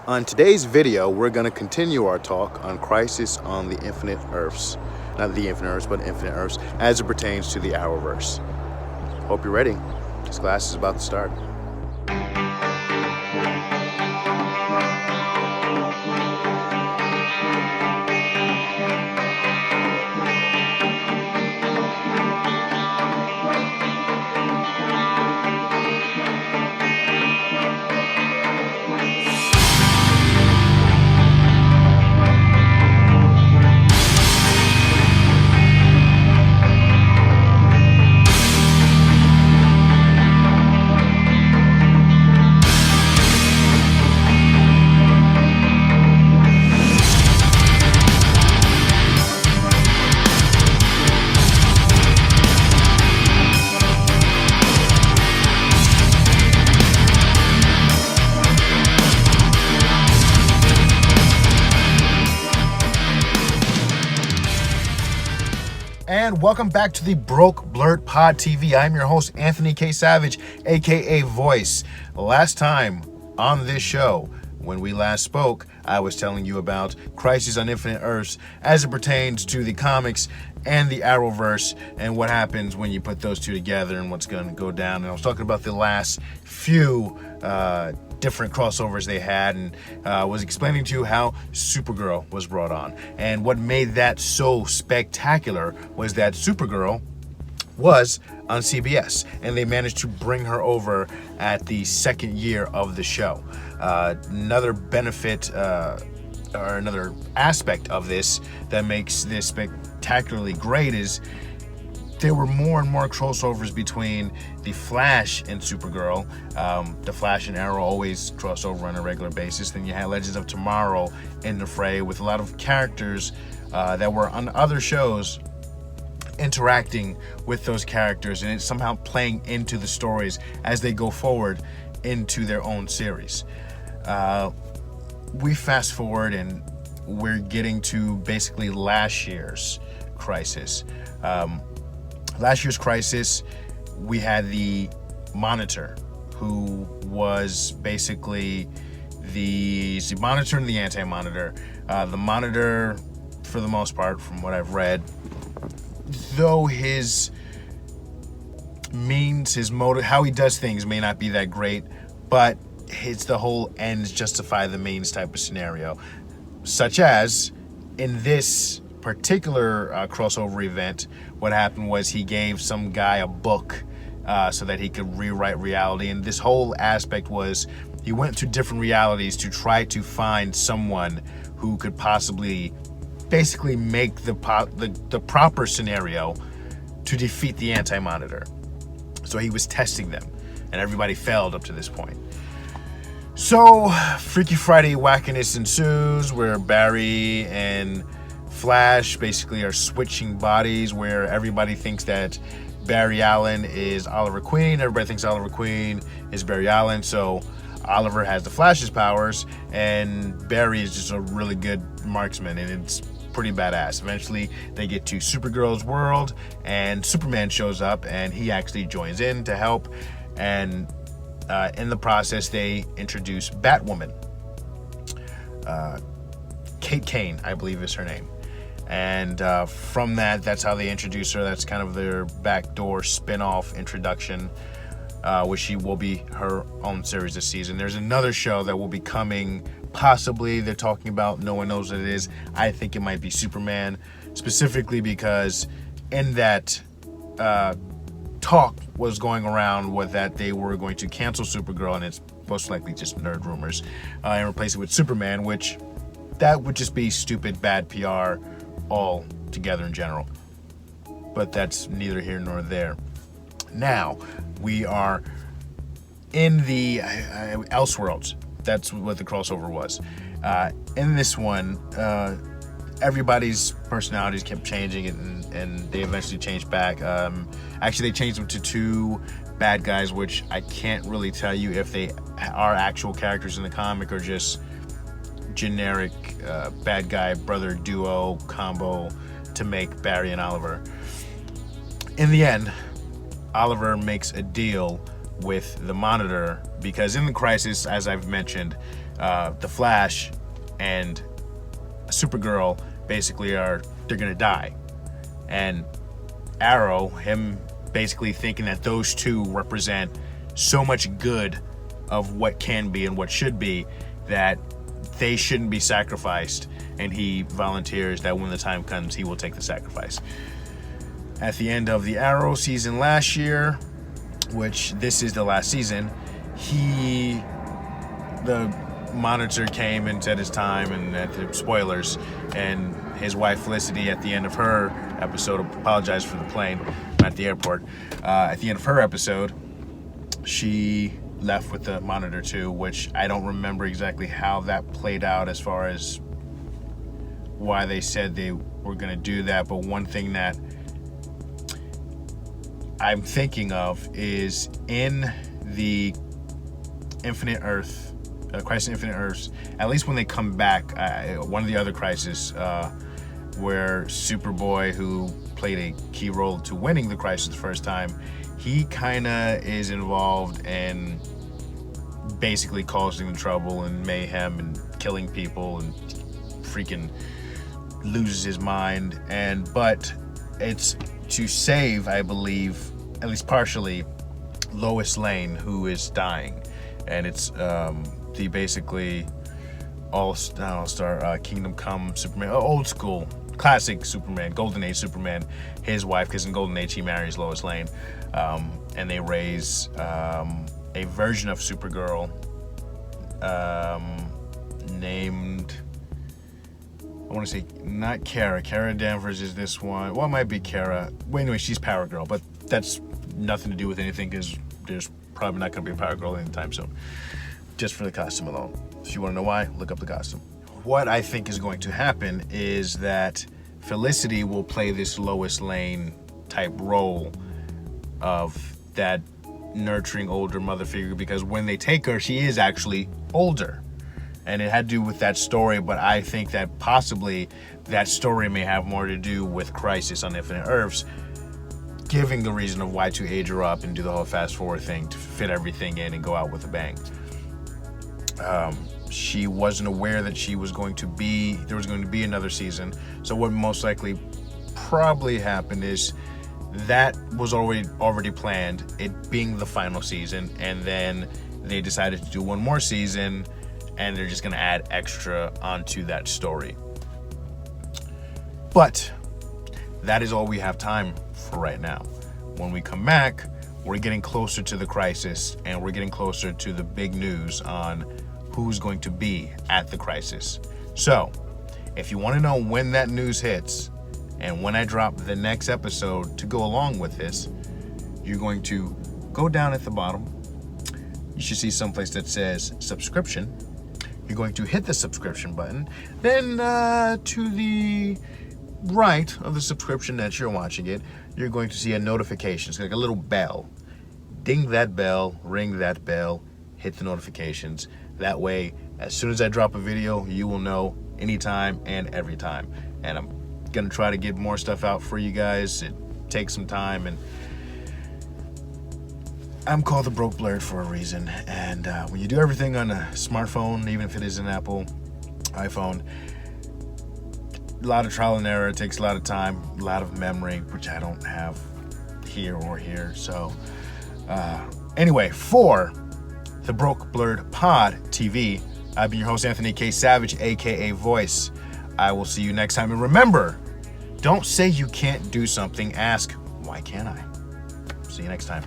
On today's video, we're going to continue our talk on Crisis on the Infinite Earths. Not the Infinite Earths, but Infinite Earths as it pertains to the Arrowverse. Hope you're ready. This class is about to start. And welcome back to the Broke Blerd PodTV. I'm your host, Anthony K. Savage, aka Voice. Last time on this show, when we last spoke, I was telling you about Crisis on Infinite Earths as it pertains to the comics and the Arrowverse and what happens when you put those two together and what's going to go down. And I was talking about the last few different crossovers they had, and was explaining to you how Supergirl was brought on. And what made that so spectacular was that Supergirl was on CBS, and they managed to bring her over at the second year of the show. Another benefit or another aspect of this that makes this spectacularly great is there were more and more crossovers between the Flash and Supergirl. The Flash and Arrow always cross over on a regular basis. Then you had Legends of Tomorrow in the fray with a lot of characters that were on other shows interacting with those characters, and it's somehow playing into the stories as they go forward into their own series. We fast forward and we're getting to basically last year's Crisis. Last year's Crisis, we had the Monitor, who was basically the Monitor and the Anti-Monitor. The Monitor, for the most part, from what I've read, though his means, his motive, how he does things may not be that great, but it's the whole ends justify the means type of scenario. Such as, in this particular crossover event, what happened was he gave some guy a book so that he could rewrite reality, and this whole aspect was he went to different realities to try to find someone who could possibly basically make the proper scenario to defeat the Anti-Monitor. So he was testing them, and everybody failed up to this point. So Freaky Friday wackiness ensues, where Barry and Flash basically are switching bodies, where everybody thinks that Barry Allen is Oliver Queen. Everybody thinks Oliver Queen is Barry Allen. So Oliver has the Flash's powers, and Barry is just a really good marksman, and it's pretty badass. Eventually, they get to Supergirl's world, and Superman shows up, and he actually joins in to help. And in the process, they introduce Batwoman. Kate Kane, I believe is her name. And from that's how they introduce her. That's kind of their backdoor spin-off introduction, which she will be her own series this season. There's another show that will be coming, possibly, they're talking about, no one knows what it is. I think it might be Superman, specifically because in that talk was going around with that they were going to cancel Supergirl, and it's most likely just nerd rumors, and replace it with Superman, which that would just be stupid, bad PR all together in general. But that's neither here nor there. Now, we are in the Elseworlds. That's what the crossover was. In this one, everybody's personalities kept changing, and they eventually changed back. Actually, they changed them to two bad guys, which I can't really tell you if they are actual characters in the comic or just generic bad guy brother duo combo to make Barry and Oliver. In the end, Oliver makes a deal with the Monitor because in the Crisis, as I've mentioned, the Flash and Supergirl basically they're gonna die, and Arrow, him basically thinking that those two represent so much good of what can be and what should be that they shouldn't be sacrificed, and he volunteers that when the time comes he will take the sacrifice. At the end of the Arrow season last year, which this is the last season, the Monitor came and said his time, and spoilers, and his wife Felicity at the end of her episode apologized for the plane at the airport. At the end of her episode, she left with the Monitor too, which I don't remember exactly how that played out as far as why they said they were going to do that, but one thing that I'm thinking of is in the Infinite Earth, Crisis Infinite Earths, at least when they come back, one of the other Crisis, where Superboy, who played a key role to winning the Crisis the first time, he kind of is involved in basically causing the trouble and mayhem and killing people and freaking loses his mind. But it's to save, I believe, at least partially, Lois Lane, who is dying, and it's the basically all-star Kingdom Come Superman, old school classic Superman, Golden Age Superman, his wife, because in Golden Age he marries Lois Lane, and they raise a version of Supergirl named, I want to say not Kara. Kara Danvers is this one. Well, it might be Kara. Well, anyway, she's Power Girl, but that's nothing to do with anything because there's probably not going to be a Power Girl anytime soon. Just for the costume alone. If you want to know why, look up the costume. What I think is going to happen is that Felicity will play this Lois Lane type role of that nurturing older mother figure, because when they take her, she is actually older. And it had to do with that story, but I think that possibly that story may have more to do with Crisis on Infinite Earths, giving the reason of why to age her up and do the whole fast forward thing to fit everything in and go out with a bang. She wasn't aware that there was going to be another season. So what most likely probably happened is that was already planned, it being the final season, and then they decided to do one more season, and they're just gonna add extra onto that story. But that is all we have time for right now. When we come back, we're getting closer to the Crisis, and we're getting closer to the big news on who's going to be at the Crisis. So, if you want to know when that news hits, and when I drop the next episode to go along with this, you're going to go down at the bottom. You should see someplace that says subscription. You're going to hit the subscription button. Then to the right of the subscription that you're watching it, you're going to see a notification. It's like a little bell. Ding that bell, ring that bell, hit the notifications. That way, as soon as I drop a video, you will know anytime and every time. And I'm gonna try to get more stuff out for you guys. It takes some time, and I'm called the Broke Blerd for a reason. And when you do everything on a smartphone, even if it is an Apple iPhone, a lot of trial and error. It takes a lot of time, a lot of memory, which I don't have here or here. So anyway, for the Broke Blerd Pod TV, I've been your host, Anthony K. Savage, aka Voice. I will see you next time. And remember, don't say you can't do something, ask, why can't I? See you next time.